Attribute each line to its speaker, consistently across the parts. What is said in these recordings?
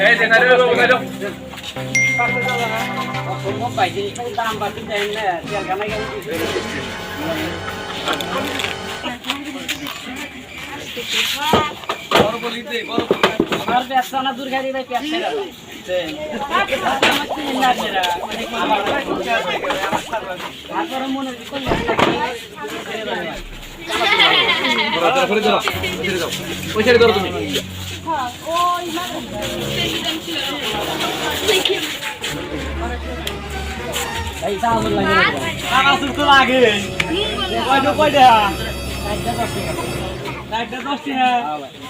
Speaker 1: এই যে না রে বাবু যাও
Speaker 2: সম্ভব ভাই জিনিসটার দাম বাড়তি দেন না তেল গানা কেন
Speaker 1: বড় বলি দে বড়
Speaker 2: আমার ব্যবসা না দূর গাড়ি ভাই পেছে না আমার কি না তেরা মানে আমার তারপর মনে কোন
Speaker 1: বড় করে দাও পয়সা দাও তুমি
Speaker 2: ভাই দাম লাগে
Speaker 3: টাকা সুতো লাগে কয়টা কয়টা চারটা 10 টাকা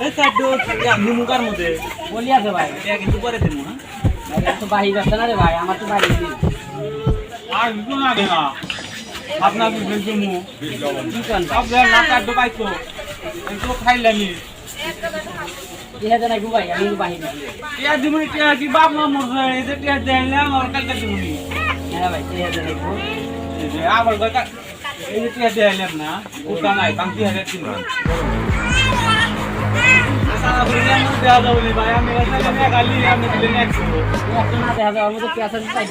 Speaker 3: এই চারটা নিমুকার মধ্যে
Speaker 2: বলি আছে ভাই
Speaker 3: এটা কিন্তু পরে দেবো হ্যাঁ
Speaker 2: ভাই তো বাহি ব্যবসা না রে ভাই আমার তো বাড়ি দিন
Speaker 3: আর কিছু লাগে না আপনার বিল জমু
Speaker 2: কি কোন
Speaker 3: আপনার না কাটতে পাইতো একটু খাইলানি
Speaker 2: দিনে দেন একটু ভাই আমি বাহি দিই
Speaker 3: টিয়া দিমুনি টিয়া কি বাপ মা মরছে এই যে টিয়া দেইলাম আর কালকে দিমুনি
Speaker 2: হ্যাঁ ভাই দিনে দেন একটু
Speaker 3: এই যে আবার কথা এই যে টিয়া দেইলাম না ওটা নাই কান্তি হাজার দিন সারা দুনিয়া মধ্যে দেওয়া যাবে না ভাই আমি রাস্তায় নিয়ে গালি আমি দিলে একশো
Speaker 2: একটু না দেখা যায় আমার তো পেঁচা চাই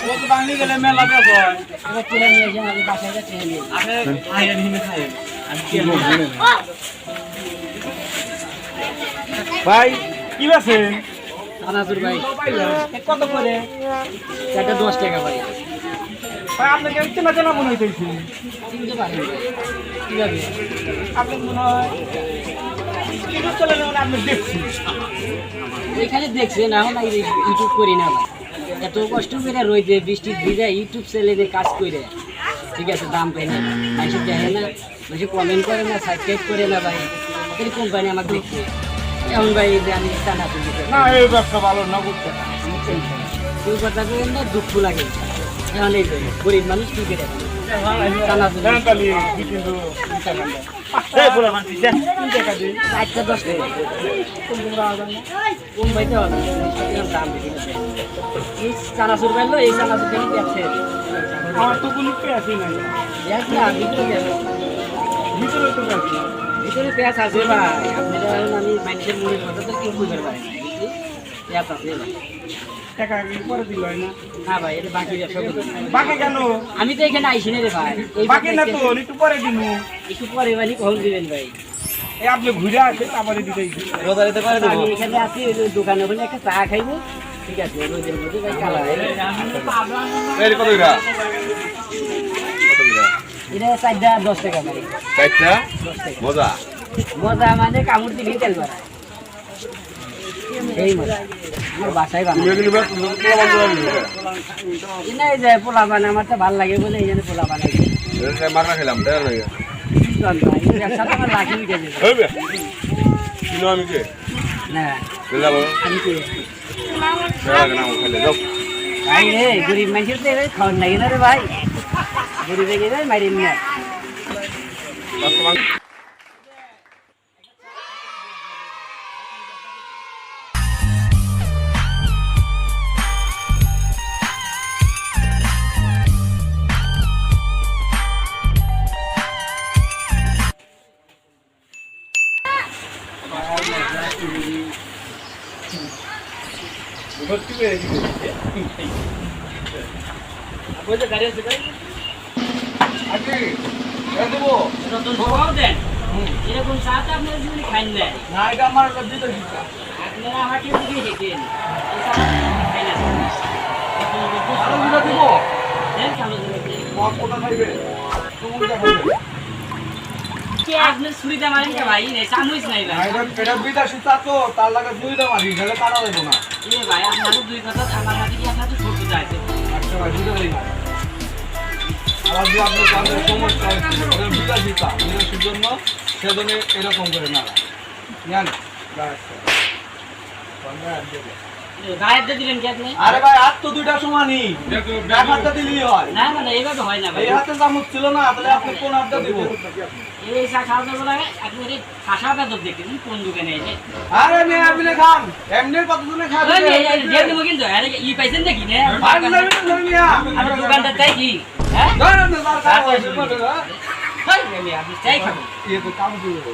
Speaker 3: ও তো বাঙালি গেলে মেলা পেছ হয়
Speaker 2: এবার কিনে নিয়ে যাই আমি বাসায় যা কিনে নিয়ে
Speaker 3: আরে খাইয়েন হিমে খাইয়েন আমি কি ভাই কি আছে
Speaker 2: আনাজুর ভাই কত করে এটা 10 টাকা ভাই
Speaker 3: ভাই আপনাকে চেনা চেনা মনে হইতেছে
Speaker 2: চিনতে পারেন ঠিক আছে
Speaker 3: আপনি মনে হয় কিছু চলে না আপনি দেখছি
Speaker 2: এখানে দেখছেন এখন ইউটিউব করি না ভাই এত কষ্ট করে রইতে বৃষ্টি ভিজা ইউটিউব চ্যানেলে কাজ করে ঠিক আছে দাম পাই না মানুষ দেখে না মানুষ কমেন্ট করে না সাবস্ক্রাইব করে না ভাই এই কোম্পানি আমার দেখছে এখন ভাই যে আমি টানা তুলি
Speaker 3: না এই ব্যবসা ভালো না করতে
Speaker 2: তুই কথা বলেন না দুঃখ লাগে এখন এই গরিব মানুষ কি করে টানা তুলি
Speaker 3: তাহলে কিন্তু এই বলা মানে 3 টাকা দিই
Speaker 2: 4টা 10 টাকা কম পাইতে হবে দাম বেশি এই চানাচুর পাইলো এই চানাচুর দেখি দেখছে
Speaker 3: আমার তো কোনো পেঁয়াজ নাই
Speaker 2: দেখ না ভিতরে গেল
Speaker 3: ভিতরে তো পেঁয়াজ নাই
Speaker 2: ভিতরে পেঁয়াজ আছে ভাই আপনারা আমি মানুষের মুড়ির কথা তো কেউ বুঝতে পারে না পেঁয়াজ আছে ভাই
Speaker 3: টাকা কি পরে দিল না
Speaker 2: না ভাই এটা বাকি ব্যবসা করতে
Speaker 3: বাকি কেন
Speaker 2: আমি তো এখানে আইসি না রে ভাই এই
Speaker 3: বাকি না তো একটু পরে দিমু
Speaker 2: একটু পরে মানে কখন দিবেন ভাই
Speaker 3: এই আপনি ঘুরে আসে তারপরে দিতেছি রোজারিতে করে দেব
Speaker 2: আমি এখানে আছি ওই দোকানে ওখানে একটা চা খাইবো ঠিক আছে রোজের মধ্যে ভাই কালা
Speaker 1: এই কত এটা
Speaker 2: এটা 4টা 10 টাকা ভাই
Speaker 1: চারটা
Speaker 2: 10 টাকা
Speaker 1: মজা
Speaker 2: মজা মানে কামড় দিলেই তেল বাড়ায় এই মজা আমার বাসায় বানায় না এই যে পোলা বানায় আমার তো ভালো লাগে বলে এই জন্য পোলা বানাই
Speaker 1: মারনা খেলাম তাই না
Speaker 2: ব্যবসা তো আমার লাখি উঠে যাবে
Speaker 1: হইবে কিনো আমি কে
Speaker 2: না
Speaker 1: যাবো
Speaker 2: আমি কি
Speaker 1: না খেলে যাও
Speaker 2: ভাই রে গরিব মানুষের তো এবার খাওয়ার লাগে না রে ভাই গরিবে গেলে মারি নিয়ে বলতে গাড়ি আছে ভাই
Speaker 1: আজকে দেবো
Speaker 2: রতন সবাও দেন এরকম চা তো আপনারা যদি খাইন না
Speaker 3: না এটা আমার দিতে
Speaker 2: আপনারা আমাকে বুঝিয়ে দিতেন এই চা খাই না
Speaker 1: আরো দুটো দিব
Speaker 2: দেন কালো দিলে
Speaker 1: মদ কোথা খাইবে তুমি খাইবে
Speaker 2: আপনি ছুরিটা মারেন কে ভাই রে চামচ নাই ভাই
Speaker 1: এটা বিদেশি চা তো তার লাগে দুইটা মারি তাহলে কাটা দেবো না
Speaker 2: এ ভাই আপনার দুই কথা আমার মাঝে কি আপনার তো ছোট যাইছে
Speaker 1: আচ্ছা ভাই দুটো দিন আবার যে আপনার কাজের সমস্যা হচ্ছে ওদের বিদেশি চা বিদেশির জন্য সেজন্য এরকম করে না জান
Speaker 2: গায়ের দিয়ে দিলেন কি আপনি
Speaker 3: আরে ভাই হাত তো দুইটা সমানই এক হাতটা দিলেই হয়
Speaker 2: না না এইভাবে হয় না ভাই
Speaker 3: এই হাতে চামচ ছিল না তাহলে আপনি কোন হাতটা দিব
Speaker 2: এই চা খাওয়া যাবে না আপনি এই খাসাটা তো দেখতেন কোন দোকানে এসে
Speaker 3: আরে মেয়ে আপনি খান এমনি কতজনে খাবে
Speaker 2: দিয়ে দেবো কিন্তু আরে ই পাইছেন নাকি না
Speaker 3: ভাই নবী নবী মিয়া
Speaker 2: আমি দোকানটা চাই কি হ্যাঁ
Speaker 3: ধরেন না স্যার
Speaker 2: আপনি চাই খাবেন
Speaker 3: ये तो काम शुरू हो